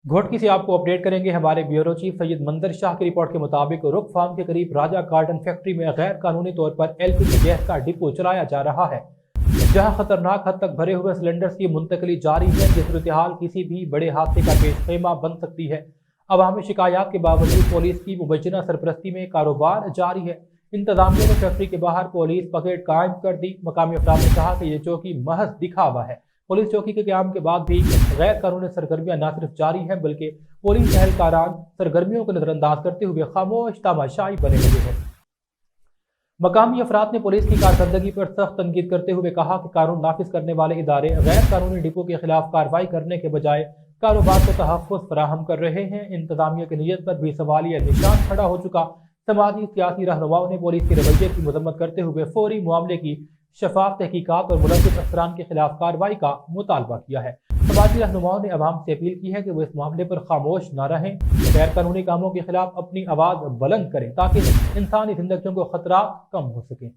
घोटकी से आपको अपडेट करेंगे हमारे ब्यूरो चीफ सैयद मंजर शाह की रिपोर्ट के मुताबिक रुख फार्म के करीब राजा कार्टन फैक्ट्री में गैर कानूनी तौर पर एलपीजी गैस का डिपो चलाया जा रहा है, जहां खतरनाक हद तक भरे हुए सिलेंडर्स की मुंतकली जारी है। ये सूरत हाल किसी भी बड़े हादसे का पेश खेमा बन सकती है। अवामी शिकायत के बावजूद पुलिस की मुबैना सरपरस्ती में कारोबार जारी है। इंतजामिया ने फैक्ट्री के बाहर पुलिस पकेट कायम कर दी। मकामी अफराद ने कहा कि ये चौकी महज दिखावा है। पुलिस चौकी के क़याम के बाद भी गैर कानूनी सरगर्मियां न सिर्फ जारी हैं बल्कि पुलिस एहलकारान सरगर्मियों को नजरअंदाज करते हुए खामोश तमाशाई बने हुए हैं। मकामी अफराद ने पुलिस की कारकर्दगी पर सख्त तनकीद करते हुए कहा कि कानून नाफिज करने वाले इदारे गैर कानूनी डिपो के खिलाफ कार्रवाई करने के बजाय कारोबार को तहफ़्फ़ुज़ फराहम कर रहे हैं। इंतजामिया की नीयत पर भी सवालिया निशान खड़ा हो चुका। समाजी सियासी रहनुमाओं ने पुलिस के रवैये की मजम्मत करते हुए फौरी मामले की शफाफ तहकीकात और मुलज़्ज़िम अफसरान के खिलाफ कार्रवाई का मुतालबा किया है। समाजी रहनुमाओं ने अवाम से अपील की है कि वो इस मामले पर खामोश न रहें, गैर कानूनी कामों के खिलाफ अपनी आवाज़ बुलंद करें ताकि इंसानी जिंदगियों को खतरा कम हो सके।